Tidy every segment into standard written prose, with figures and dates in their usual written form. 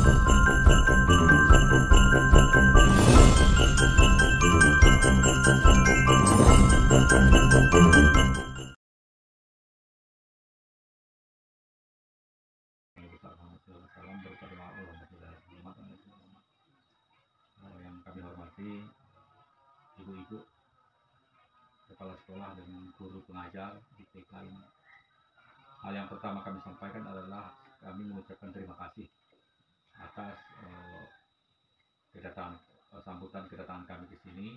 Yang kami hormati ibu-ibu kepala sekolah dan guru pengajar di TK ini. Hal yang pertama kami sampaikan adalah kami mengucapkan terima kasih atas sambutan kedatangan kami ke sini,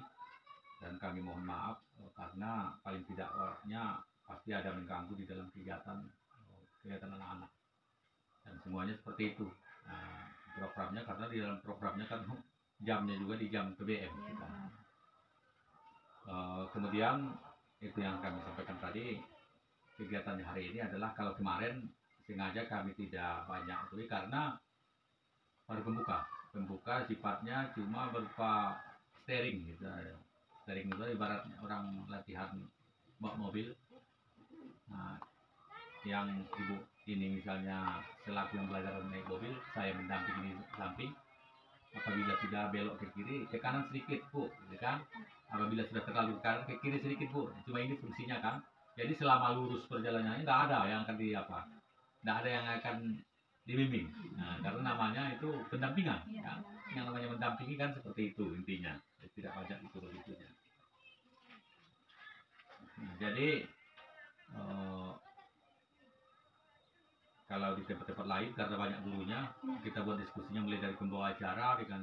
dan kami mohon maaf karena paling tidaknya pasti ada mengganggu di dalam kegiatan anak-anak, dan semuanya seperti itu. Programnya, karena di dalam programnya kan jamnya juga di jam PBM. Kemudian itu yang kami sampaikan tadi, kegiatan hari ini adalah, kalau kemarin sengaja kami tidak banyak itu karena baru pembuka sifatnya cuma berupa steering gitu. Steering itu ibaratnya orang latihan bawa mobil. Nah, yang ibu ini misalnya selaku yang belajar naik mobil, saya mendampingi di samping. Apabila sudah belok ke kiri, ke kanan sedikit bu, gitu kan? Apabila sudah terlalu ke kanan, ke kiri sedikit bu. Cuma ini fungsinya kan. Jadi selama lurus perjalanannya nggak ada yang akan nggak ada yang akan dibimbing. Nah, karena namanya itu pendampingan. Ya. Yang namanya mendampingi kan seperti itu intinya. Tidak banyak itu. Nah, jadi kalau di tempat-tempat lain karena banyak gurunya, kita buat diskusinya mulai dari pembawa acara dengan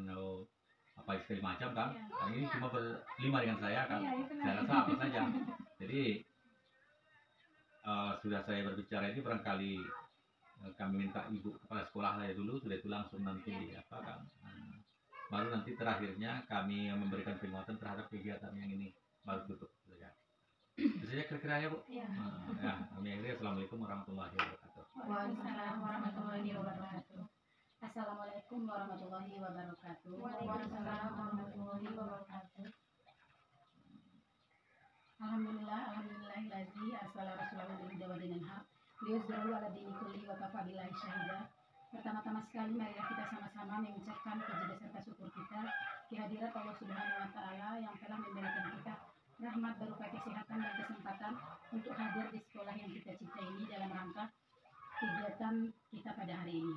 apa segala macam kan. Nah, ini cuma berlima dengan saya kan. Saya rasa apa saja. Jadi sudah saya berbicara ini barangkali kami minta ibu kepala sekolah saya dulu, sudah itu langsung nanti apa kan. Baru nanti terakhirnya kami memberikan penguatan terhadap kegiatan yang ini, baru tutup saja. Itu saja kira-kira ya bu. Ya, kami akhiri. Assalamualaikum warahmatullahi wabarakatuh. Waalaikumsalam warahmatullahi wabarakatuh. Assalamualaikum warahmatullahi wabarakatuh. Waalaikumsalam warahmatullahi wabarakatuh. Alhamdulillahillazi arsala rasulahu bil huda wa dinil haq liyuzhirahu 'ala dini kulli wa kafa billahi syahida. Pertama-tama sekali marilah kita sama-sama mengucapkan puji beserta syukur kita kehadirat Allah Subhanahu wa taala yang telah memberikan kita rahmat berupa kesehatan dan kesempatan untuk hadir di sekolah yang kita cintai ini dalam rangka kegiatan kita pada hari ini.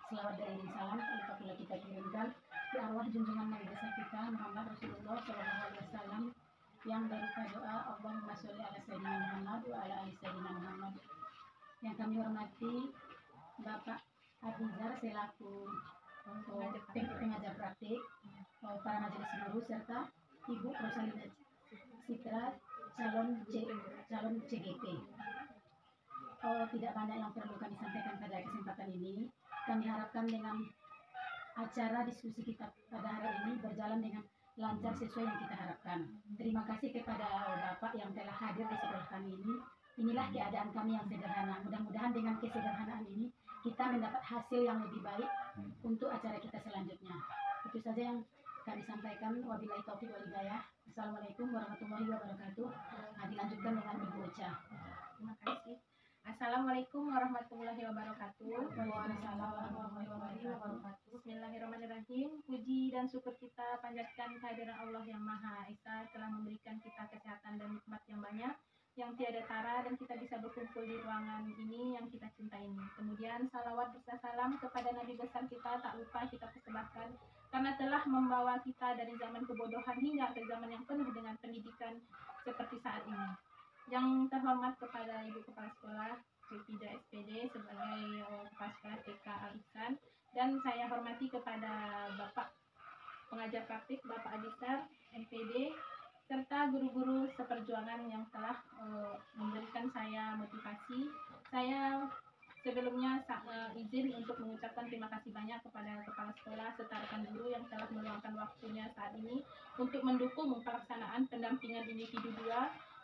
Selawat dan salam tanpa pula kita kirimkan di arwah junjungan Nabi besar kita Muhammad Rasulullah SAW yang berupa doa Allahumma sholli ala sayyidina Muhammad wa ala ali sayyidina Muhammad. Yang kami hormati Bapak Abizar selaku pengajar praktik, para majelis guru serta Ibu Rosalina Citra calon CGP. Tidak banyak yang perlu kami sampaikan pada kesempatan ini. Kami harapkan dengan acara diskusi kita pada hari ini berjalan dengan lancar sesuai yang kita harapkan. Terima kasih kepada Bapak yang telah hadir di sekolah kami ini. Inilah keadaan kami yang sederhana. Mudah-mudahan dengan kesederhanaan ini kita mendapat hasil yang lebih baik untuk acara kita selanjutnya. Itu saja yang kami sampaikan. Wabillahi taufiq wal hidayah. Assalamualaikum warahmatullahi wabarakatuh. Dilanjutkan dengan Ibu Ocha. Terima kasih. Assalamualaikum warahmatullahi wabarakatuh. Waalaikumsalam warahmatullahi wabarakatuh. Bismillahirrahmanirrahim. Puji dan syukur kita panjatkan kehadiran Allah yang Maha Esa telah memberikan kita kesehatan dan nikmat yang banyak, yang tiada tara, dan kita bisa berkumpul di ruangan ini yang kita cintai ini. Kemudian salawat serta salam kepada Nabi besar kita tak lupa kita persembahkan karena telah membawa kita dari zaman kebodohan hingga ke zaman yang penuh dengan pendidikan seperti saat ini. Yang terhormat kepada Ibu Kepala Sekolah Zulfida SPD sebagai Kepala Sekolah TK Al-Ihsan, dan saya hormati kepada Bapak Pengajar Praktik Bapak Adisar MPD serta guru-guru seperjuangan yang telah memberikan saya motivasi. Saya sebelumnya izin untuk mengucapkan terima kasih banyak kepada Kepala Sekolah serta rekan guru yang telah meluangkan waktunya saat ini untuk mendukung pelaksanaan pendampingan individu 2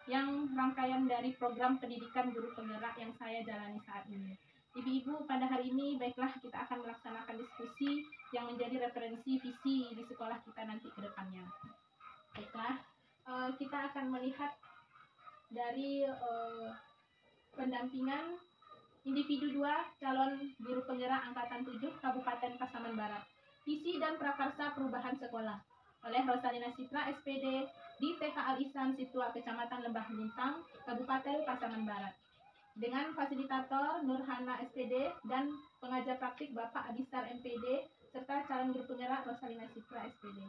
yang rangkaian dari program pendidikan guru penggerak yang saya jalani saat ini. Ibu-ibu, pada hari ini baiklah kita akan melaksanakan diskusi yang menjadi referensi visi di sekolah kita nanti ke depannya. Baiklah, kita akan melihat dari pendampingan Individu 2, calon guru penggerak Angkatan 7 Kabupaten Pasaman Barat. Visi dan prakarsa perubahan sekolah oleh Rosalina Citra, SPD di TK Al-Ihsan Situa, Kecamatan Lembah Lintang, Kabupaten Pasaman Barat. Dengan fasilitator Nurhana, SPD, dan pengajar praktik Bapak Adisar, MPD, serta calon guru penggerak Rosalina Citra, SPD.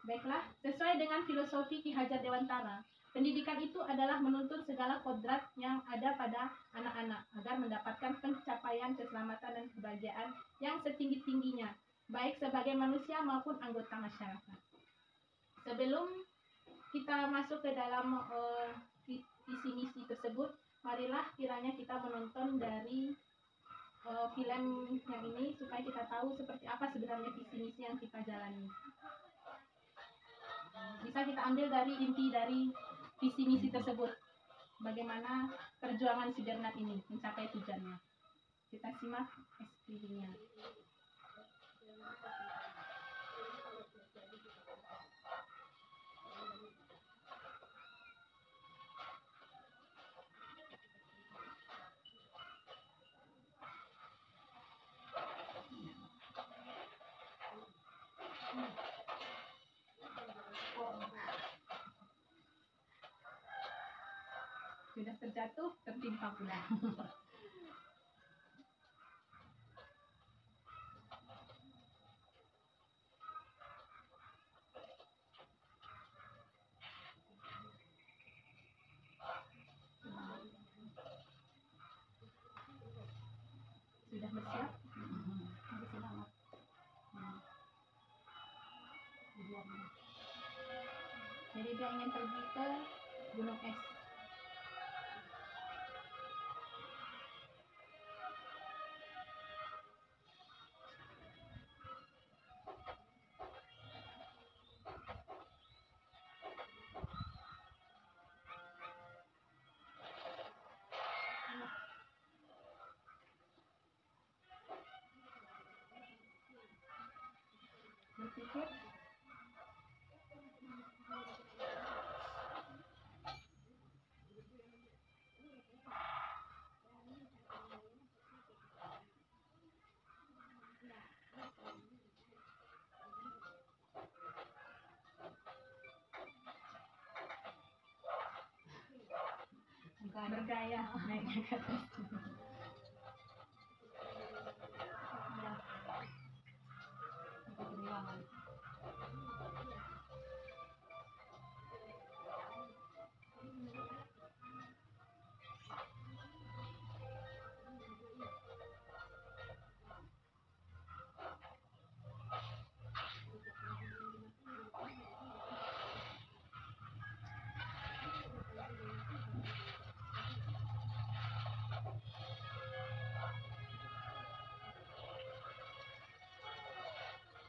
Baiklah, sesuai dengan filosofi Ki Hajar Dewantara, pendidikan itu adalah menuntun segala kodrat yang ada pada anak-anak agar mendapatkan pencapaian keselamatan dan kebahagiaan yang setinggi-tingginya, baik sebagai manusia maupun anggota masyarakat. Sebelum kita masuk ke dalam visi misi tersebut, marilah kiranya kita menonton dari film yang ini supaya kita tahu seperti apa sebenarnya visi misi yang kita jalani. Bisa kita ambil dari inti dari visi misi tersebut, bagaimana perjuangan si Bernard ini mencapai tujuannya. Kita simak SPV-nya. Sudah terjatuh, tertimpa pula. Sudah bersiap? Jadi dia ingin pergi ke Gunung Es. Berpikir bergaya naiknya ke atas.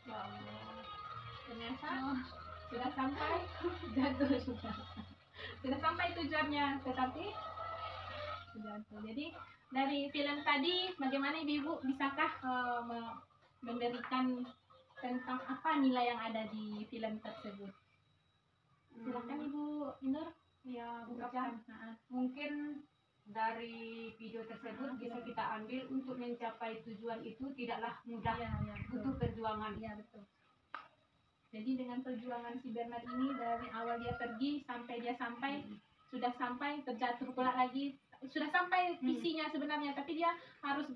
Ya Allah, ternyata sudah sampai jatuh sudah sampai tujuannya, tetapi jatuh. Jadi dari film tadi, bagaimana ibu bisakah memberikan tentang apa nilai yang ada di film tersebut? Silakan Ibu Nur. Ya, Ungkapkan. mungkin dari video tersebut bisa kita ambil untuk mencapai tujuan itu tidaklah mudah, Ya, butuh perjuangan. Ya, betul. Jadi dengan perjuangan si Bernard ini dari awal dia pergi sampai dia sampai, sudah sampai terjatuh pula lagi, sudah sampai visinya sebenarnya, tapi dia harus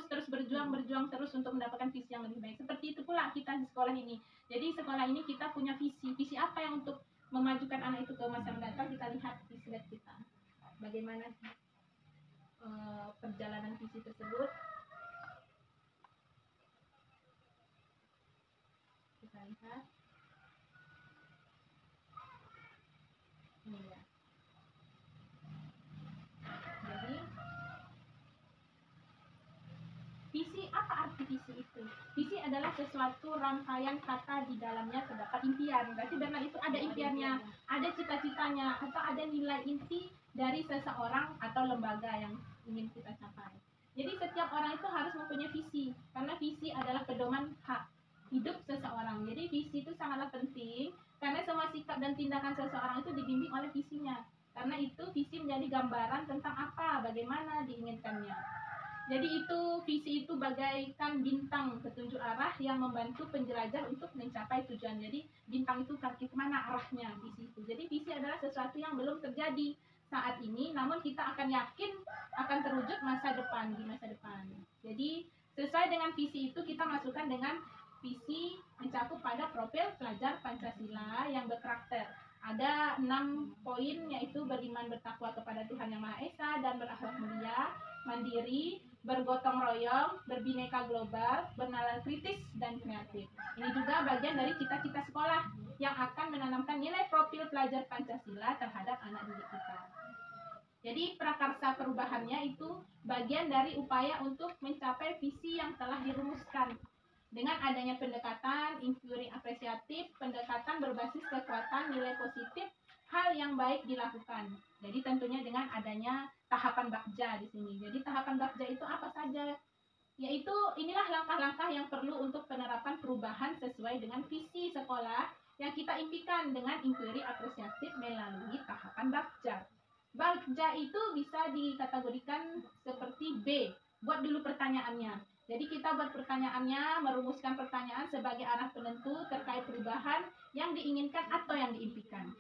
terus berjuang terus untuk mendapatkan visi yang lebih baik. Seperti itu pula kita di sekolah ini. Jadi sekolah ini kita punya visi apa yang untuk memajukan anak itu ke masa mendatang. Kita lihat di slide kita bagaimana perjalanan visi tersebut. Kita lihat ini ya. Jadi visi, apa arti visi itu? Visi adalah sesuatu rangkaian kata di dalamnya terdapat impian. Berarti Bernard itu ada impiannya, ada cita-citanya, atau ada nilai inti dari seseorang atau lembaga yang ingin kita capai. Jadi setiap orang itu harus mempunyai visi, karena visi adalah pedoman hak hidup seseorang. Jadi visi itu sangatlah penting, karena semua sikap dan tindakan seseorang itu dibimbing oleh visinya. karena itu visi menjadi gambaran tentang apa, bagaimana diinginkannya. Jadi itu visi itu bagaikan bintang petunjuk arah yang membantu penjelajah untuk mencapai tujuan. Jadi bintang itu kaki kemana arahnya visi itu. Jadi visi adalah sesuatu yang belum terjadi saat ini, namun kita akan yakin akan terwujud di masa depan. Jadi sesuai dengan visi itu kita masukkan dengan visi mencakup pada profil pelajar Pancasila yang berkarakter. Ada 6 poin, yaitu beriman bertakwa kepada Tuhan Yang Maha Esa dan berakhlak mulia, mandiri, bergotong royong, berbineka global, bernalar kritis, dan kreatif. Ini juga bagian dari cita-cita sekolah yang akan menanamkan nilai profil pelajar Pancasila terhadap anak didik kita. Jadi prakarsa perubahannya itu bagian dari upaya untuk mencapai visi yang telah dirumuskan. Dengan adanya pendekatan, inquiry apresiatif, pendekatan berbasis kekuatan nilai positif, hal yang baik dilakukan. Jadi tentunya dengan adanya tahapan bakja di sini. Jadi tahapan bakja itu apa saja? Yaitu inilah langkah-langkah yang perlu untuk penerapan perubahan sesuai dengan visi sekolah yang kita impikan dengan inquiry apresiatif melalui tahapan bakja. Bakja itu bisa dikategorikan seperti B. Buat dulu pertanyaannya. Jadi kita buat pertanyaannya, merumuskan pertanyaan sebagai arah penentu terkait perubahan yang diinginkan atau yang diimpikan.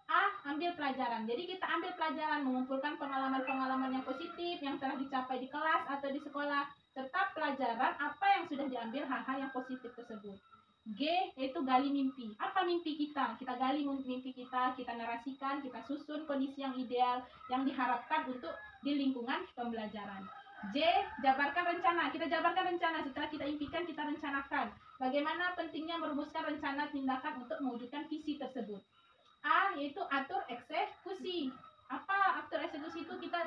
A. Ambil pelajaran. Jadi kita ambil pelajaran, mengumpulkan pengalaman-pengalaman yang positif yang telah dicapai di kelas atau di sekolah, serta pelajaran apa yang sudah diambil hal-hal yang positif tersebut. G. Yaitu gali mimpi. Apa mimpi kita? Kita gali mimpi kita narasikan, kita susun kondisi yang ideal yang diharapkan untuk di lingkungan pembelajaran. J. Jabarkan rencana. Kita jabarkan rencana setelah kita impikan, kita rencanakan bagaimana pentingnya merumuskan rencana tindakan untuk mewujudkan visi tersebut. A. Yaitu atur eksekusi. Apa atur eksekusi itu? Kita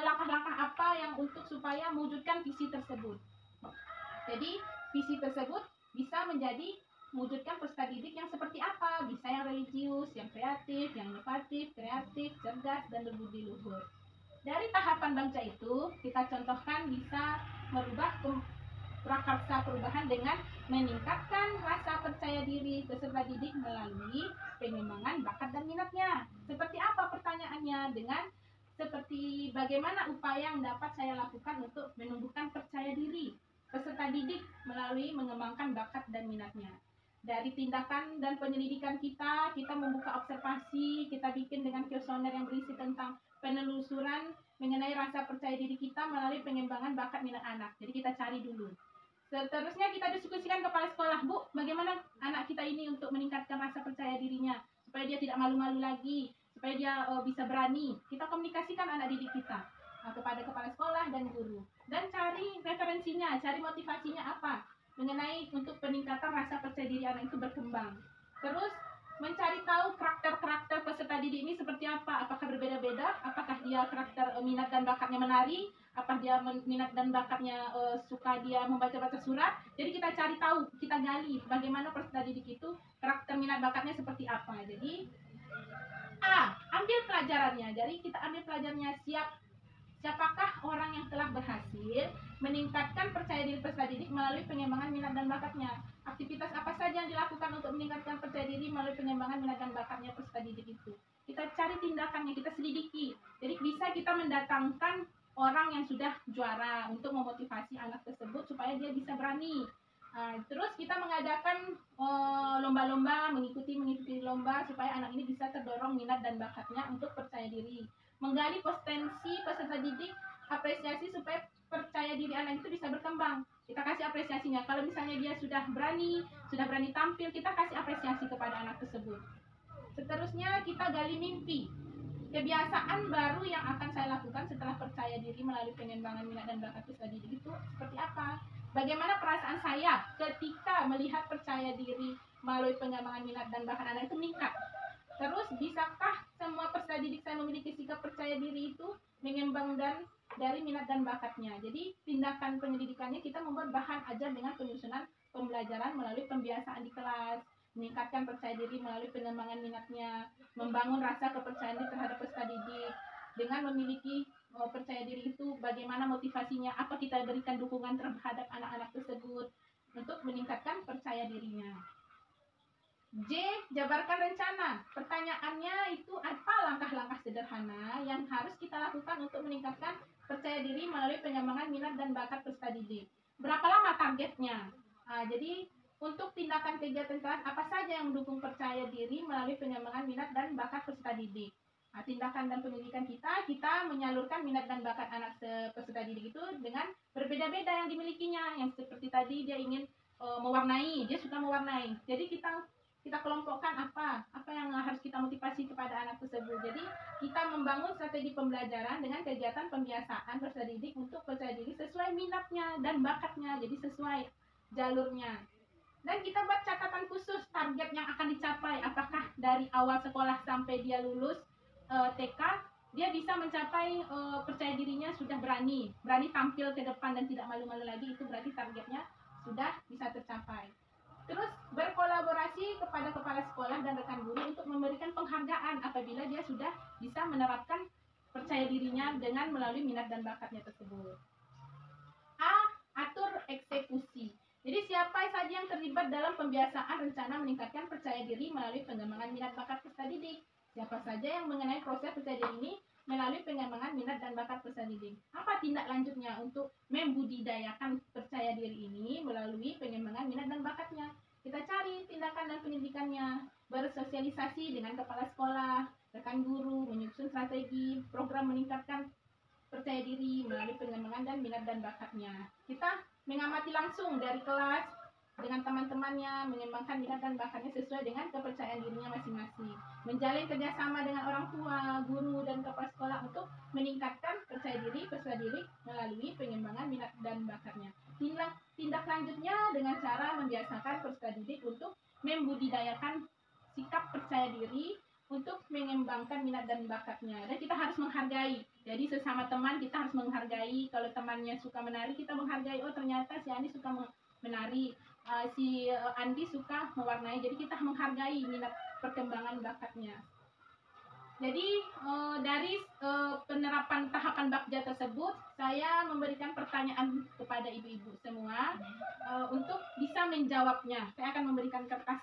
langkah-langkah apa yang untuk supaya mewujudkan visi tersebut. Jadi visi tersebut bisa menjadi mewujudkan peserta didik yang seperti apa? Bisa yang religius, yang kreatif, yang inovatif, kreatif, cerdas, dan berbudi luhur. Dari tahapan bangsa itu, kita contohkan bisa merubah prakarsa perubahan dengan meningkatkan rasa percaya diri peserta didik melalui pengembangan bakat dan minatnya. Seperti apa pertanyaannya? Dengan seperti bagaimana upaya yang dapat saya lakukan untuk menumbuhkan percaya diri peserta didik melalui mengembangkan bakat dan minatnya. Dari tindakan dan penyelidikan kita membuka observasi, kita bikin dengan kuesioner yang berisi tentang penelusuran mengenai rasa percaya diri kita melalui pengembangan bakat minat anak. Jadi kita cari dulu. Seterusnya kita diskusikan kepala sekolah, Bu, bagaimana anak kita ini untuk meningkatkan rasa percaya dirinya, supaya dia tidak malu-malu lagi, supaya dia bisa berani. Kita komunikasikan anak didik kita kepada kepala sekolah dan guru. Dan cari referensinya, cari motivasinya apa mengenai untuk peningkatan rasa percaya diri anak itu berkembang. Terus mencari tahu karakter-karakter peserta didik ini seperti apa. Apakah berbeda-beda? Apakah dia karakter minat dan bakatnya menari? Apa dia minat dan bakatnya suka dia membaca-baca surat? Jadi kita cari tahu, kita gali bagaimana peserta didik itu karakter minat bakatnya seperti apa. Jadi A. Ambil pelajarannya. Jadi kita ambil pelajarannya, siapakah orang yang telah berhasil meningkatkan percaya diri peserta didik melalui pengembangan minat dan bakatnya? Aktivitas apa saja yang dilakukan untuk meningkatkan percaya diri melalui pengembangan minat dan bakatnya peserta didik itu? Kita cari tindakannya, kita selidiki. Jadi bisa kita mendatangkan orang yang sudah juara untuk memotivasi anak tersebut supaya dia bisa berani. Terus kita mengadakan lomba-lomba, mengikuti lomba supaya anak ini bisa terdorong minat dan bakatnya untuk percaya diri. Menggali potensi peserta didik, apresiasi supaya percaya diri anak itu bisa berkembang. Kita kasih apresiasinya. Kalau misalnya dia sudah berani tampil, kita kasih apresiasi kepada anak tersebut. Seterusnya kita gali mimpi. Kebiasaan baru yang akan saya lakukan setelah percaya diri melalui pengembangan minat dan bakat peserta didik itu seperti apa? Bagaimana perasaan saya ketika melihat percaya diri melalui pengembangan minat dan bakat anak itu meningkat? Terus bisakah semua peserta didik saya memiliki sikap percaya diri itu mengembang dan dari minat dan bakatnya? Jadi tindakan penyelidikannya kita membuat bahan ajar dengan penyusunan pembelajaran melalui pembiasaan di kelas, meningkatkan percaya diri melalui pengembangan minatnya, membangun rasa kepercayaan diri terhadap peserta didik. Dengan memiliki percaya diri itu, bagaimana motivasinya, apa kita berikan dukungan terhadap anak-anak tersebut untuk meningkatkan percaya dirinya. J. Jabarkan rencana. Pertanyaannya itu apa langkah-langkah sederhana yang harus kita lakukan untuk meningkatkan percaya diri melalui pengembangan minat dan bakat peserta didik. Berapa lama targetnya? Jadi untuk tindakan kegiatan kelas apa saja yang mendukung percaya diri melalui pengembangan minat dan bakat peserta didik. Tindakan dan pendidikan kita menyalurkan minat dan bakat anak peserta didik itu dengan berbeda-beda yang dimilikinya. Yang seperti tadi dia ingin mewarnai, dia suka mewarnai. Jadi kita kelompokkan apa yang harus kita motivasi kepada anak tersebut. Jadi kita membangun strategi pembelajaran dengan kegiatan pembiasaan peserta didik untuk percaya diri sesuai minatnya dan bakatnya, jadi sesuai jalurnya. Dan kita buat catatan khusus target yang akan dicapai, apakah dari awal sekolah sampai dia lulus TK dia bisa mencapai percaya dirinya sudah berani tampil ke depan dan tidak malu-malu lagi, itu berarti targetnya sudah bisa tercapai. Terus berkolaborasi kepada kepala sekolah dan rekan guru untuk memberikan penghargaan apabila dia sudah bisa menerapkan percaya dirinya dengan melalui minat dan bakatnya tersebut. A. Atur eksekusi. Jadi siapa saja yang terlibat dalam pembiasaan rencana meningkatkan percaya diri melalui pengembangan minat bakat peserta didik. Siapa saja yang mengenai proses percaya diri ini melalui pengembangan minat dan bakat peserta didik. Apa tindak lanjutnya untuk membudidayakan percaya diri ini melalui pengembangan minat dan bakatnya? Kita cari tindakan dan pendidikannya, bersosialisasi dengan kepala sekolah, rekan guru, menyusun strategi, program meningkatkan percaya diri melalui pengembangan dan minat dan bakatnya. Kita mengamati langsung dari kelas dengan teman-temannya, mengembangkan minat dan bakatnya sesuai dengan kepercayaan dirinya masing-masing. Menjalin kerjasama dengan orang tua, guru, dan kepala sekolah untuk meningkatkan percaya diri peserta didik melalui pengembangan minat dan bakatnya. Tindak lanjutnya dengan cara membiasakan peserta didik untuk membudidayakan sikap percaya diri untuk mengembangkan minat dan bakatnya. Dan kita harus menghargai. Jadi sesama teman kita harus menghargai. Kalau temannya suka menari, kita menghargai. Oh ternyata si Andi suka menari, si Andi suka mewarnai. Jadi kita menghargai minat perkembangan bakatnya. Jadi dari penerapan tahapan Bakja tersebut, saya memberikan pertanyaan kepada ibu-ibu semua untuk bisa menjawabnya. Saya akan memberikan kertas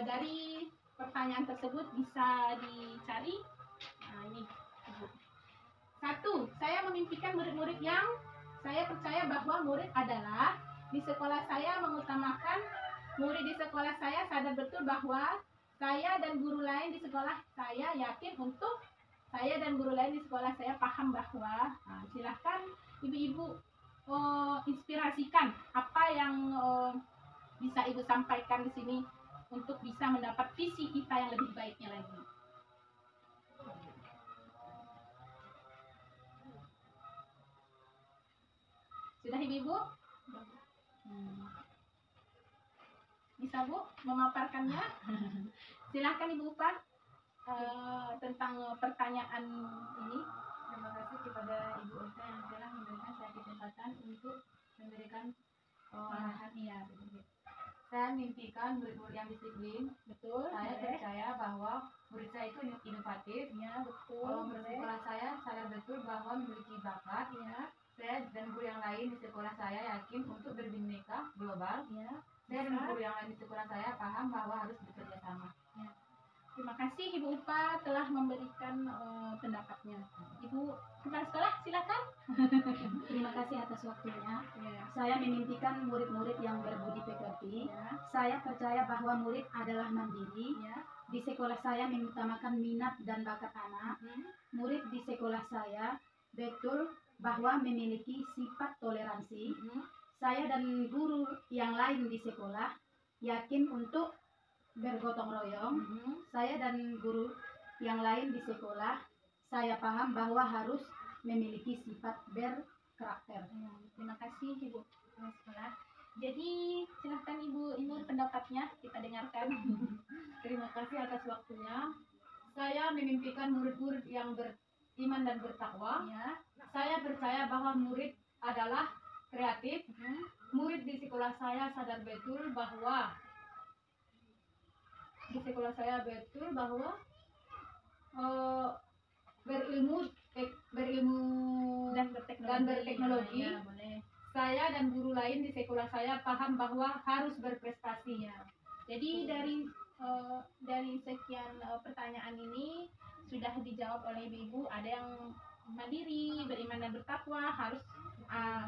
dari pertanyaan tersebut, bisa dicari. Nah ini, Ibu. 1. Saya memimpikan murid-murid yang saya percaya bahwa murid adalah di sekolah saya mengutamakan murid di sekolah saya sadar betul bahwa saya dan guru lain di sekolah saya yakin untuk saya dan guru lain di sekolah saya paham bahwa silahkan ibu-ibu inspirasikan apa yang bisa ibu sampaikan di sini untuk bisa mendapat visi kita yang lebih baiknya lagi. Sudah ibu-ibu? Bisa Bu memaparkannya? Silahkan Ibu Upa tentang pertanyaan ini. Terima kasih kepada Ibu Oka yang telah memberikan saya kesempatan untuk memberikan arahan. Iya. Saya mimpikan murid-murid yang disiplin. Betul. Saya percaya bahwa murid saya itu inovatif. Ya, betul. Murid sekolah saya sadar betul bahwa memiliki bakat. Ya. Saya dan guru yang lain di sekolah saya yakin untuk berbineka global. Ya. Saya dan guru yang lain di sekolah saya paham bahwa harus bekerja sama. Ya. Terima kasih Ibu Upa telah memberikan pendapatnya. Ibu kepala sekolah silakan. Terima kasih atas waktunya. Ya. Saya memimpikan murid-murid yang berbudi pekerti. Ya. Saya percaya bahwa murid adalah mandiri. Ya. Di sekolah saya mengutamakan minat dan bakat anak. Murid di sekolah saya betul bahwa memiliki sifat toleransi. Saya dan guru yang lain di sekolah yakin untuk bergotong royong. Saya dan guru yang lain di sekolah saya paham bahwa harus memiliki sifat berkarakter. Terima kasih Ibu kepala sekolah. Jadi silahkan Ibu ini pendapatnya kita dengarkan. Terima kasih atas waktunya. Saya memimpikan murid-murid yang beriman dan bertakwa. Ya. Saya percaya bahwa murid adalah kreatif. Murid di sekolah saya sadar betul bahwa berilmu Dan berteknologi. Ya, boleh. Saya dan guru lain di sekolah saya paham bahwa harus berprestasi. Ya. Jadi dari Dari sekian pertanyaan ini sudah dijawab oleh ibu-ibu. Ada yang mandiri, beriman dan bertakwa, harus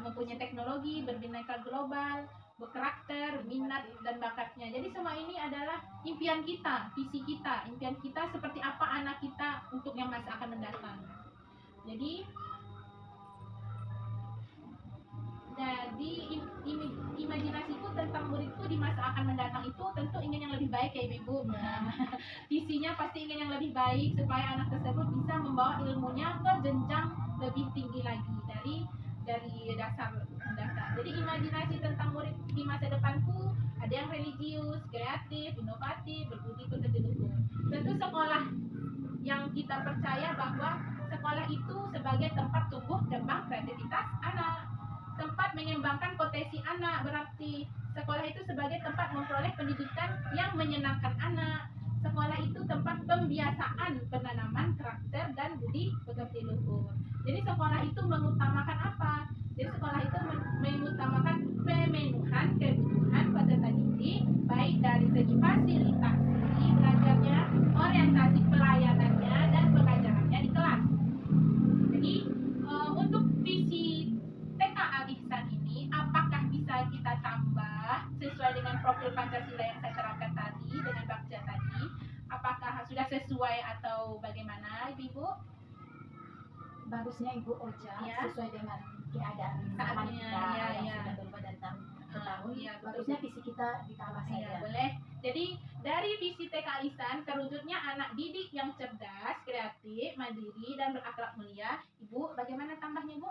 mempunyai teknologi, berbineka global, berkarakter, minat dan bakatnya. Jadi semua ini adalah impian kita, visi kita, impian kita seperti apa anak kita untuk yang masa akan mendatang. Jadi imajinasiku tentang muridku di masa akan mendatang itu tentu ingin yang lebih baik ya ibu. Visinya pasti ingin yang lebih baik supaya anak tersebut bisa membawa ilmunya ke jenjang lebih tinggi lagi dari dasar. Jadi imajinasi tentang murid di masa depanku ada yang religius, kreatif, inovatif, berbudi pekerti luhur. Tentu sekolah yang kita percaya bahwa sekolah itu sebagai tempat tumbuh kembang kreativitas anak, tempat mengembangkan potensi anak, berarti sekolah itu sebagai tempat memperoleh pendidikan yang menyenangkan anak. Sekolah itu tempat pembiasaan penanaman karakter dan budi pekerti luhur. Jadi sekolah itu mengutamakan apa? Jadi sekolah itu mengutamakan pemenuhan kebutuhan peserta didik, baik dari segi fasilitasi belajarnya, orientasi pelayanannya, dan pengajarannya di kelas. Jadi untuk visi TKA Ihsan ini, apakah bisa kita tambah sesuai dengan profil Pancasila yang saya terapkan tadi, dengan Bagja tadi? Apakah sudah sesuai atau bagaimana, Ibu? Bagusnya Ibu Oja Ya. sesuai dengan keadaan zaman Saatnya, kita ya, yang ya. sudah berubah dari tahun ke tahun. Iya, betul. Bagusnya visi kita ditambah Iya, saja. boleh. Jadi dari visi TKA Ihsan terwujudnya anak didik yang cerdas, kreatif, mandiri, dan berakhlak mulia. Ibu, bagaimana tambahnya, Bu?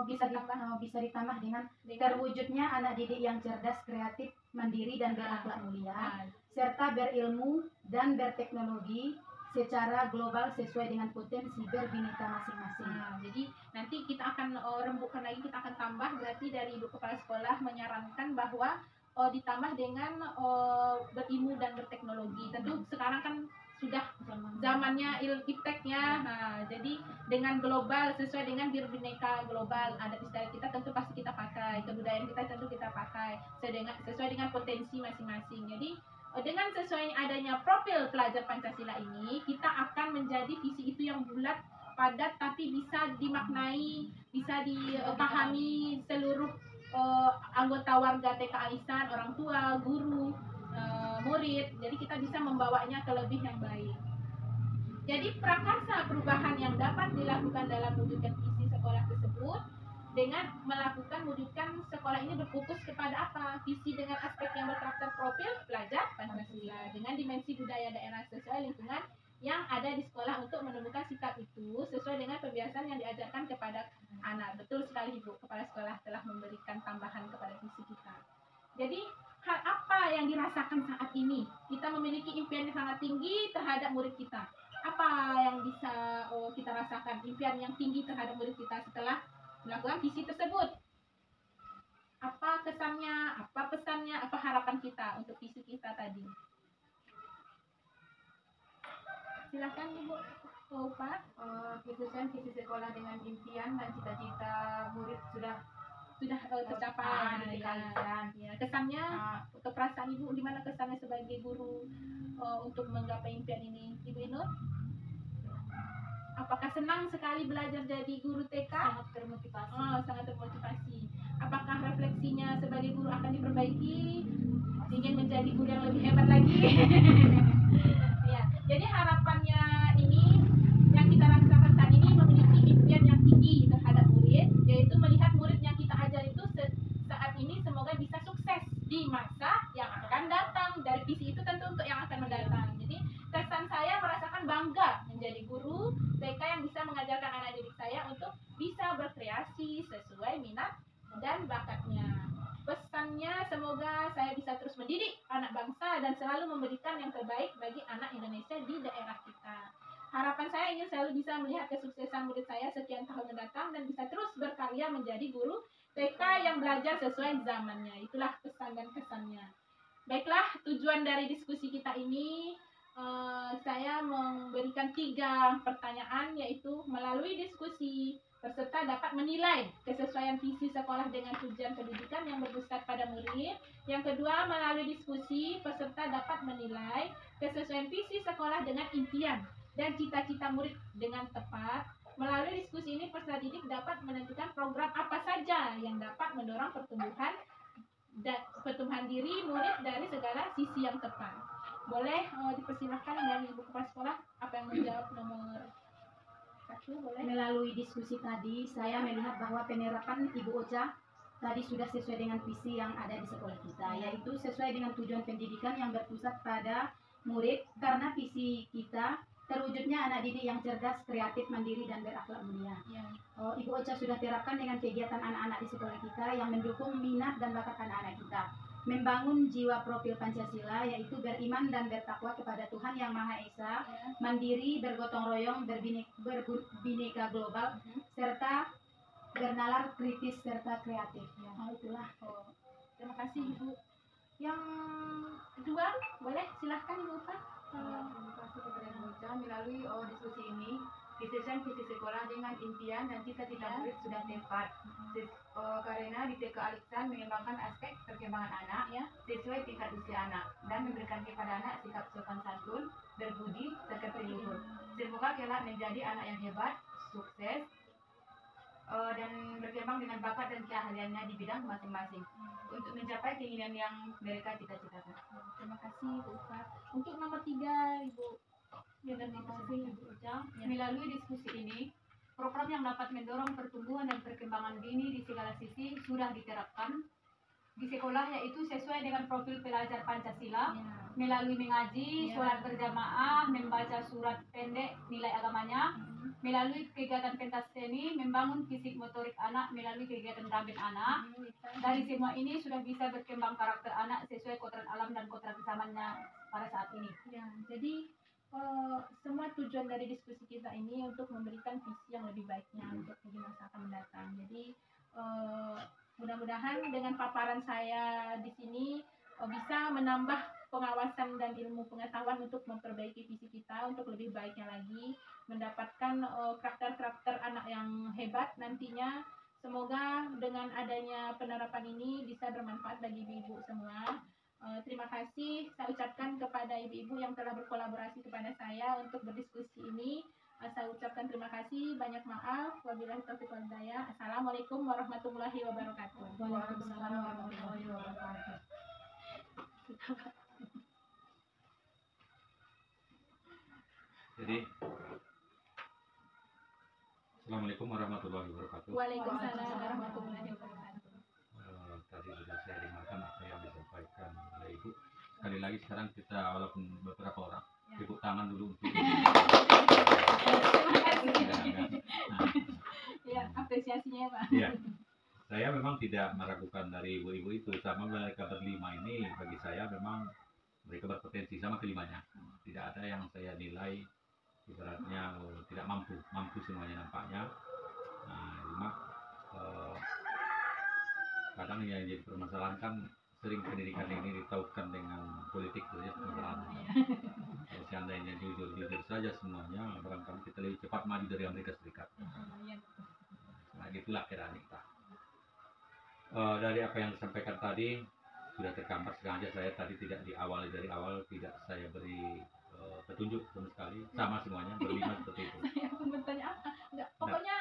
Bisa ditambah dengan terwujudnya anak didik yang cerdas, kreatif, mandiri, dan berakhlak mulia, serta berilmu dan berteknologi secara global sesuai dengan potensi berbineka masing-masing. Jadi nanti kita akan rembukan lagi, kita akan tambah, berarti dari Ibu Kepala Sekolah menyarankan bahwa ditambah dengan berilmu dan berteknologi. Tentu sekarang kan sudah zamannya ipteknya. Jadi dengan global sesuai dengan berbineka global, adat istiadat kita tentu pasti kita pakai, kebudayaan kita tentu kita pakai sesuai dengan potensi masing-masing. Jadi dengan sesuai adanya profil pelajar Pancasila ini, kita akan menjadi visi itu yang bulat, padat, tapi bisa dimaknai, bisa dipahami seluruh anggota warga TKA Ihsan, orang tua, guru, murid. Jadi kita bisa membawanya ke lebih yang baik. Jadi prakarsa perubahan yang dapat dilakukan dalam mewujudkan visi sekolah tersebut dengan melakukan wujudkan sekolah ini berfokus kepada apa? Visi dengan aspek yang berkarakter profil pelajar Pancasila dengan dimensi budaya daerah sesuai lingkungan yang ada di sekolah untuk menemukan sikap itu sesuai dengan pembiasaan yang diajarkan kepada anak. Betul sekali Ibu, Kepala Sekolah telah memberikan tambahan kepada visi kita. Jadi hal apa yang dirasakan saat ini? Kita memiliki impian yang sangat tinggi terhadap murid kita. Apa yang bisa kita rasakan? Impian yang tinggi terhadap murid kita setelah melakukan visi tersebut. Apa kesannya, apa pesannya, apa harapan kita untuk visi kita tadi? Silakan Ibu Pak. Khususnya visi sekolah dengan impian dan cita-cita murid sudah tercapai. Ya. Kesannya, atau perasaan Ibu, di mana kesannya sebagai guru untuk menggapai impian ini, Ibu Inur? Apakah senang sekali belajar jadi guru TK? sangat termotivasi. Sangat termotivasi. Apakah refleksinya sebagai guru akan diperbaiki? Ingin menjadi guru yang lebih hebat lagi? Ya, jadi harapannya ini yang kita rasakan saat ini memiliki impian yang tinggi terhadap murid, yaitu melihat murid yang kita ajar itu saat ini semoga bisa sukses di masa yang akan datang. Dari visi itu tentu untuk yang akan mendatang. Jadi kesan saya merasakan bangga menjadi guru TK yang bisa mengajarkan anak didik saya untuk bisa berkreasi sesuai minat dan bakatnya. Pesannya semoga saya bisa terus mendidik anak bangsa dan selalu memberikan yang terbaik bagi anak Indonesia di daerah kita. Harapan saya ingin selalu bisa melihat kesuksesan murid saya sekian tahun mendatang dan bisa terus berkarya menjadi guru TK yang belajar sesuai zamannya. Itulah pesan dan kesannya. Baiklah, tujuan dari diskusi kita ini saya memberikan 3 pertanyaan, yaitu melalui diskusi peserta dapat menilai kesesuaian visi sekolah dengan tujuan pendidikan yang berpusat pada murid, Yang kedua, melalui diskusi, peserta dapat menilai kesesuaian visi sekolah dengan impian dan cita-cita murid dengan tepat. Melalui diskusi ini, peserta didik dapat menentukan program apa saja yang dapat mendorong pertumbuhan diri murid dari segala sisi yang tepat. Boleh dipersilahkan dari Ibu Kepala Sekolah apa yang menjawab nomor 1, boleh? Melalui diskusi tadi, saya melihat bahwa penerapan Ibu Ocha tadi sudah sesuai dengan visi yang ada di sekolah kita, yaitu sesuai dengan tujuan pendidikan yang berpusat pada murid, karena visi kita terwujudnya anak didik yang cerdas, kreatif, mandiri, dan berakhlak mulia. Ya. Ibu Ocha sudah terapkan dengan kegiatan anak-anak di sekolah kita yang mendukung minat dan bakat anak-anak kita, membangun jiwa profil Pancasila, yaitu beriman dan bertakwa kepada Tuhan Yang Maha Esa, mandiri, bergotong royong, berbineka global, serta bernalar kritis serta kreatif. Itulah. Terima kasih Ibu. Yang kedua, boleh silahkan Ibu Pak. Terima kasih kepada Ibu Ocha. Melalui diskusi ini, disesuaikan visi sekolah dengan impian dan cita-cita murid sudah tepat. Karena di TK Aliksan mengembangkan aspek perkembangan anak sesuai tingkat usia anak dan memberikan kepada anak sikap sopan santun, berbudi, serta luhur. Semoga kelak menjadi anak yang hebat, sukses, dan berkembang dengan bakat dan keahliannya di bidang masing-masing untuk mencapai keinginan yang mereka cita-citakan. Terima kasih Bu Ustaz. Untuk nomor 3 Ibu. Terima kasih Ibu Ocha. Melalui diskusi ini, program yang dapat mendorong pertumbuhan dan perkembangan dini di segala sisi sudah diterapkan di sekolah, yaitu sesuai dengan profil pelajar Pancasila, melalui mengaji, sholat berjamaah, membaca surat pendek nilai agamanya, melalui kegiatan pentas seni, membangun fisik motorik anak melalui kegiatan Rabin anak. Dari semua ini sudah bisa berkembang karakter anak sesuai kodrat alam dan kodrat zamannya pada saat ini. Ya, jadi semua tujuan dari diskusi kita ini untuk memberikan visi yang lebih baiknya untuk di masa akan mendatang. Jadi mudah-mudahan dengan paparan saya di sini bisa menambah pengawasan dan ilmu pengetahuan untuk memperbaiki visi kita untuk lebih baiknya lagi, mendapatkan karakter-karakter anak yang hebat nantinya. Semoga dengan adanya penerapan ini bisa bermanfaat bagi ibu-ibu semua. Terima kasih saya ucapkan kepada ibu-ibu yang telah berkolaborasi kepada saya untuk berdiskusi ini. Saya ucapkan terima kasih, banyak maaf. Wabillahi taufiq wal hidayah. Assalamualaikum warahmatullahi wabarakatuh. Waalaikumsalam warahmatullahi wabarakatuh. Jadi, Assalamualaikum warahmatullahi wabarakatuh. Waalaikumsalam warahmatullahi wabarakatuh. Tadi sudah saya dengarkan apa yang disampaikan oleh Ibu. Sekali lagi sekarang kita walaupun beberapa orang, tepuk tangan dulu untuk Ya, apresiasinya Pak. Ya, saya memang tidak meragukan dari ibu-ibu itu, sama mereka berlima ini bagi saya memang mereka berpotensi sama kelimanya. Tidak ada yang saya nilai ibaratnya tidak mampu semuanya nampaknya. Nah, cuma kadang yang jadi permasalahan kan sering pendidikan ini ditautkan dengan politik saja permasalahannya. Kalau seandainya jujur saja semuanya, barangkali kita lebih cepat maju dari Amerika Serikat. Nah, itulah kira kita. Dari apa yang disampaikan tadi sudah tergambar, sengaja saya tadi tidak diawali dari awal, tidak saya beri petunjuk sama sekali, sama semuanya berlima seperti itu. Saya pun bertanya apa? Enggak, pokoknya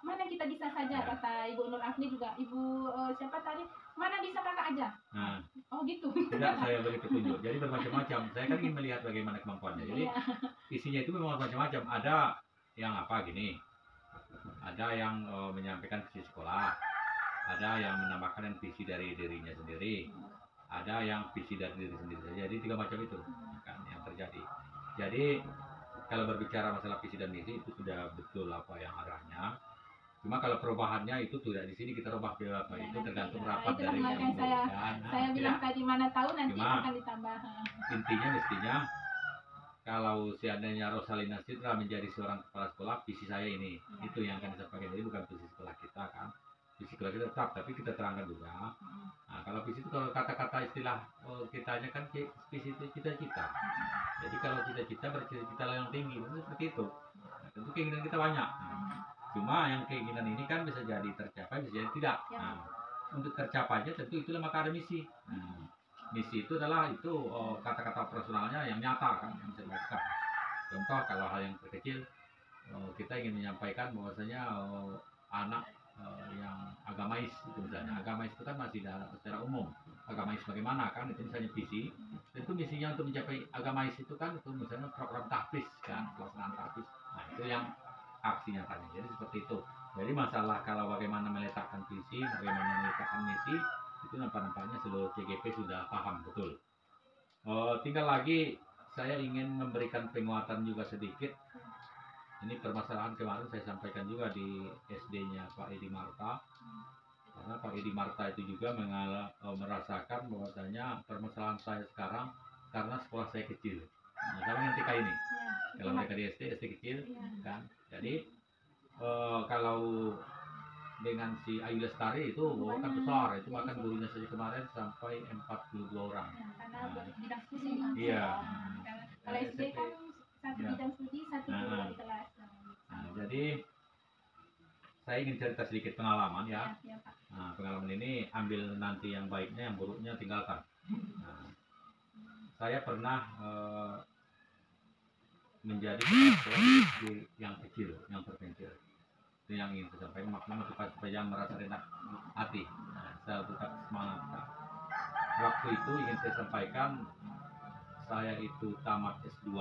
mana kita bisa saja, kata Ibu Nur Afni juga. Ibu siapa tadi? Mana bisa kakak aja? Nah, Oh gitu. tidak saya beri petunjuk. Jadi bermacam-macam. Saya kan ingin melihat bagaimana kemampuannya. Jadi isinya itu memang macam-macam. Ada yang apa gini, ada yang menyampaikan visi sekolah, ada yang menambahkan visi dari dirinya sendiri, ada yang visi dari diri sendiri. Jadi 3 macam itu kan yang terjadi. Jadi kalau berbicara masalah visi dan misi itu sudah betul apa yang arahnya. Cuma kalau perubahannya itu tidak di sini kita rubah apa itu tergantung rapat dari yang saya bilang tadi, mana tahu nanti Cuma, akan ditambah. intinya mestinya kalau seandainya Rosalina Citra menjadi seorang kepala sekolah, visi saya ini, itu yang akan disampaikan. Jadi bukan visi sekolah kita kan, visi sekolah kita tetap, tapi kita terangkan juga. Nah, kalau visi itu kalau kata-kata istilah kitanya kan visi itu cita-cita. Jadi kalau cita-cita bercita-cita yang tinggi itu seperti itu. Nah, tentu keinginan kita banyak. Cuma yang keinginan ini kan bisa jadi tercapai, bisa jadi tidak. Nah, untuk tercapainya tentu itulah maka ada misi. Nah, misi itu adalah kata-kata operasionalnya yang nyata kan yang bisa dilakukan. Contoh kalau hal yang terkecil, kita ingin menyampaikan bahwasanya anak yang agamais itu misalnya, agamais itu kan masih secara umum, agamais bagaimana kan itu misalnya visi, tentu misinya untuk mencapai agamais itu kan itu misalnya program tahfiz kan, pelaksanaan tahfiz, nah itu yang aksinya tadi. Jadi seperti itu. Jadi masalah kalau bagaimana meletakkan visi, bagaimana meletakkan misi, itu nampaknya seluruh CGP sudah paham betul. Tinggal lagi saya ingin memberikan penguatan juga sedikit. Ini permasalahan kemarin saya sampaikan juga di SD-nya Pak Edi Marta. Karena Pak Edi Marta itu juga merasakan bahwasanya permasalahan saya sekarang karena sekolah saya kecil. Nah, sama dengan TK ini. Kalau mereka di SD kecil, kan. Jadi kalau dengan si Ayu Lestari itu kan besar, itu bahkan gurunya saja kemarin sampai 42 orang. Karena bidang studi. Iya. Kalau SD kan satu bidang studi, satu guru di kelas. Nah, jadi saya ingin cerita sedikit pengalaman ya. Ya, Pak. Nah, pengalaman ini ambil nanti yang baiknya, yang buruknya tinggalkan. Nah, saya pernah menjadi kepala sekolah yang kecil, yang terpencil. Itu yang ingin saya sampaikan, maknanya supaya merasa enak hati. Nah, saya tetap semangat. Nah, waktu itu ingin saya sampaikan, saya itu tamat S2.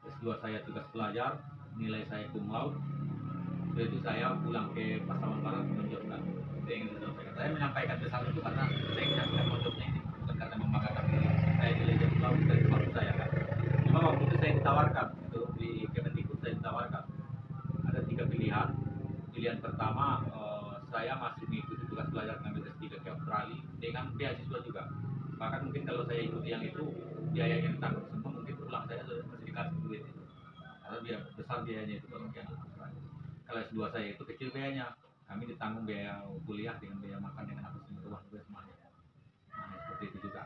S2 saya tugas pelajar, nilai saya cum laude. Setelah itu saya pulang ke Pasaman Barat menunjukkan. Saya ingin saya sampaikan. Saya menyampaikan besar itu karena saya ingin menunjuknya ini, bukan karena membanggakan diri. Saya nilai cum laude dari waktu saya kan. Cuma waktu itu saya ditawarkan untuk di Kemendikbud, saya ditawarkan. Ada 3 pilihan. Pilihan pertama, saya masih mengikuti tugas pelajar ngambil S3 ke Australia dengan beasiswa juga. Bahkan mungkin kalau saya ikuti yang itu, biaya yang ditanggung semua mungkin pulang saya masih dikasih duit itu. Karena biaya besar biayanya itu kalau yang Australia. Kalau S2 saya itu kecil biayanya, kami ditanggung biaya kuliah dengan biaya makan dengan apa semua rumah juga semuanya. Nah seperti itu juga.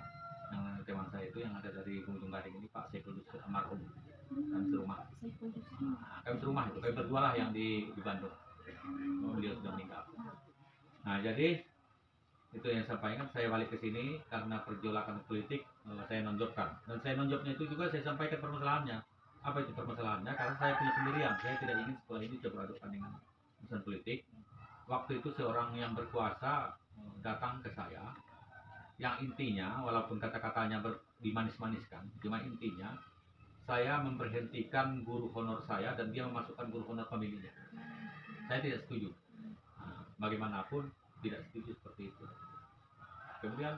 Yang teman saya itu yang ada dari Gunung Garing ini Pak Saiful Yusuf almarhum, kami serumah. Nah, kami serumah itu, kami berdua lah yang di Bandung. Beliau sudah meninggal. Nah jadi itu yang saya sampaikan, saya balik ke sini karena pergolakan politik, saya nonjokkan. Dan saya nonjoknya itu juga saya sampaikan permasalahannya. Apa itu permasalahannya? Karena saya punya pendirian, saya tidak ingin sekolah ini berhadapan dengan urusan politik. Waktu itu seorang yang berkuasa datang ke saya, yang intinya walaupun kata-katanya dimanis-maniskan, cuma intinya saya memberhentikan guru honor saya dan dia memasukkan guru honor familinya. Saya tidak setuju. Nah, bagaimanapun tidak setuju seperti itu. Kemudian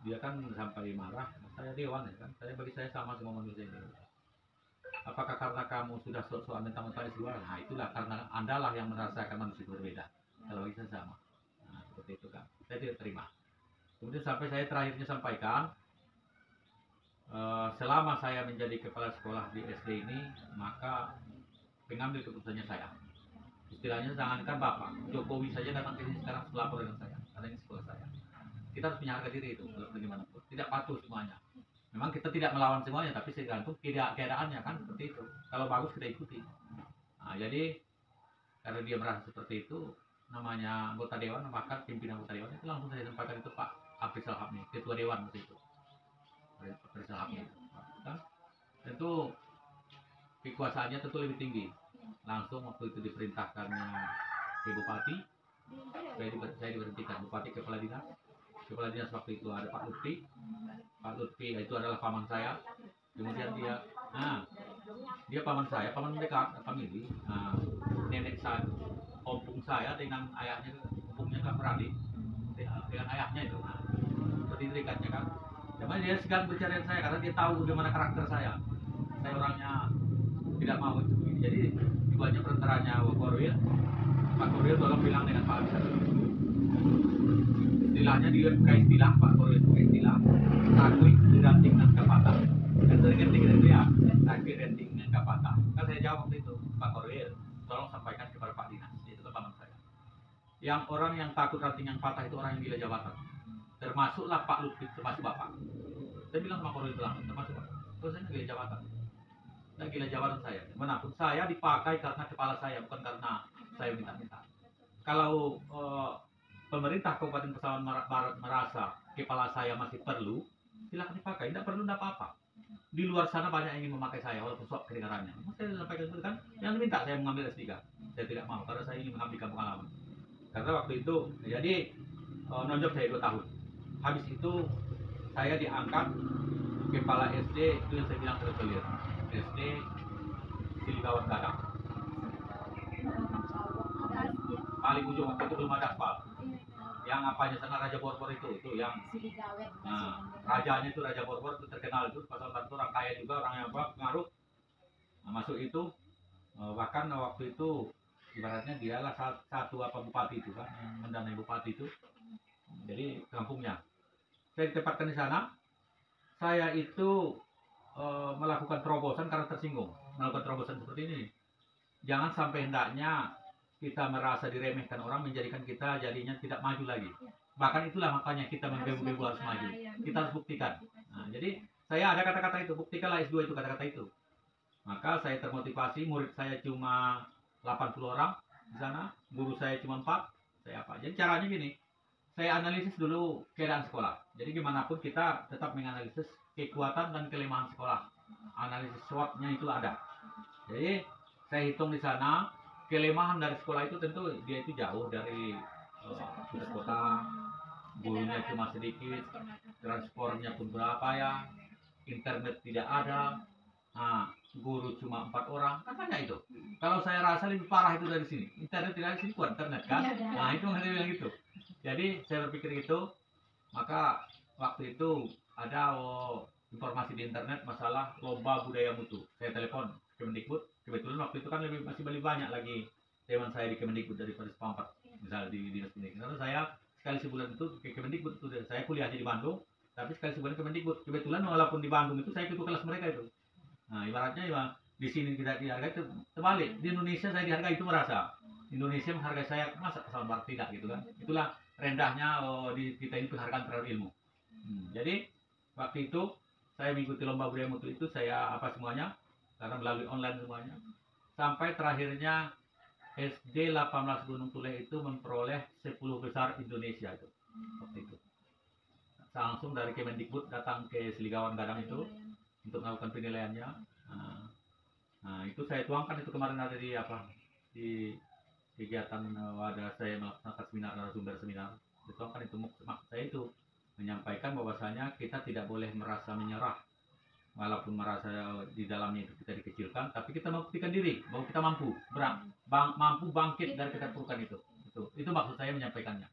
dia kan sampai marah, saya dewan ya kan, bagi saya sama semua manusia ini. Apakah karena kamu sudah sok-sokan mentang-mentang S2? Nah itulah karena andalah yang merasakan manusia berbeda. Kalau bagi saya sama. Nah seperti itu kan, saya tidak terima. Kemudian sampai saya terakhirnya sampaikan, selama saya menjadi kepala sekolah di SD ini, maka pengambil keputusannya saya. Istilahnya jangankan Bapak, Jokowi saja datang ke sini sekarang melapor dengan saya, karena ini sekolah saya. Kita harus punya harga diri itu, bagaimanapun. Tidak patuh semuanya. Memang kita tidak melawan semuanya, tapi tergantung keadaannya kan seperti itu. Kalau bagus kita ikuti. Nah, jadi karena dia merasa seperti itu, namanya anggota dewan, maka pimpinan anggota dewan itu langsung saya sampaikan itu Pak Apri Salhab nih, ketua dewan waktu itu. Apri Salhab nih. Kan? Tentu kekuasaannya tentu lebih tinggi. Langsung waktu itu diperintahkannya ke bupati, saya diberhentikan. Bupati kepala dinas waktu itu ada Pak Lutfi. Pak Lutfi itu adalah paman saya. Kemudian dia paman saya, paman dekat famili. Nenek saya, ompong saya dengan ayahnya, ompongnya kan beradik dengan ayahnya itu. Seperti itu dekatnya kan. Cuma dia segan bicara dengan saya karena dia tahu bagaimana karakter saya. Saya orangnya tidak mau itu. Jadi duanya perantaranya Pak Korwil tolong bilang dengan Pak Abisar. Istilahnya dia pakai istilah Pak Korwil pakai istilah takui diganting dengan kapata. Dan sering ganti itu ya, takui ganting dengan kapata. Kan saya jawab waktu itu Pak Korwil tolong sampaikan kepada Pak Dinas, itu paman saya. Yang orang yang takut ranting yang patah itu orang yang gila jabatan. Termasuklah Pak Lutfi, termasuk Bapak. Saya bilang sama Korwil bilang termasuk Bapak. Terus saya gila jabatan. Dan gila jabatan saya. Manapun saya dipakai karena kepala saya, bukan karena saya minta-minta. Kalau pemerintah Kabupaten Pesawaran Barat merasa kepala saya masih perlu, silakan dipakai. Tidak perlu, tidak apa-apa. Di luar sana banyak yang ingin memakai saya walaupun suap kedengarannya. Saya sampaikan itu kan, yang diminta saya mengambil S3. Saya tidak mau karena saya ingin mengabdikan pengalaman. Karena waktu itu, jadi nonjok saya 2 tahun. Habis itu saya diangkat kepala SD, itu yang saya bilang terkelir. SD Siligawan Gadang. Paling ujung waktu itu belum ada aspal. Yang apanya sana Raja Borbor itu yang Siligawet. rajanya itu Raja Borbor itu terkenal itu pasal bantu orang kaya juga, orang yang pengaruh. Masuk itu bahkan waktu itu ibaratnya dialah satu bupati itu kan yang mendanai bupati itu. Jadi kampungnya saya ditempatkan di sana. Saya itu melakukan terobosan karena tersinggung. Melakukan terobosan seperti ini, jangan sampai hendaknya kita merasa diremehkan orang menjadikan kita jadinya tidak maju lagi. Bahkan itulah makanya kita membebu-bebu harus maju. Kita harus buktikan. Nah, jadi saya ada kata-kata itu, buktikanlah S2 itu, kata-kata itu. Maka saya termotivasi, murid saya cuma 80 orang di sana, guru saya cuma 4. Saya apa? Jadi caranya gini, saya analisis dulu keadaan sekolah. Jadi gimana pun kita tetap menganalisis kekuatan dan kelemahan sekolah. Analisis SWOT-nya itu ada. Jadi saya hitung di sana, kelemahan dari sekolah itu tentu dia itu jauh dari pusat kota, gurunya cuma sedikit, transportnya pun berapa ya, internet tidak ada, guru cuma 4 orang, kan banyak itu. Kalau saya rasa lebih parah itu dari sini, internet tidak ada, sini kuat internet kan, nah itu nggak bilang gitu. Jadi saya berpikir itu, maka waktu itu ada informasi di internet masalah lomba budaya mutu. Saya telepon Kemendikbud, kebetulan waktu itu kan masih lebih banyak lagi teman saya di Kemendikbud daripada Sepampat, misalnya di dinas pendidikan. Karena saya sekali sebulan itu ke Kemendikbud itu, saya kuliahnya di Bandung, tapi sekali sebulan ke Kemendikbud. Kebetulan walaupun di Bandung itu saya ikut kelas mereka itu. Nah ibaratnya ya di sini tidak dihargai, terbalik di Indonesia saya dihargai, itu merasa Indonesia menghargai saya, masa Pesawaran Barat tidak gitu kan. Itulah rendahnya di kita ini penghargaan terhadap ilmu. Jadi waktu itu saya mengikuti lomba budaya mutu itu, saya apa semuanya karena melalui online semuanya, sampai terakhirnya SD 18 Gunung Tuleh itu memperoleh 10 besar Indonesia itu waktu itu. Langsung dari Kemendikbud datang ke Siligawan Gadang itu untuk melakukan penilaiannya. Nah itu saya tuangkan itu kemarin ada di kegiatan wadah saya melaksanakan seminar, narasumber seminar. Dituangkan itu maksud saya itu menyampaikan bahwasanya kita tidak boleh merasa menyerah, walaupun merasa di dalamnya itu kita dikecilkan, tapi kita membuktikan diri bahwa kita mampu mampu bangkit dari keterpurukan itu. Itu maksud saya menyampaikannya.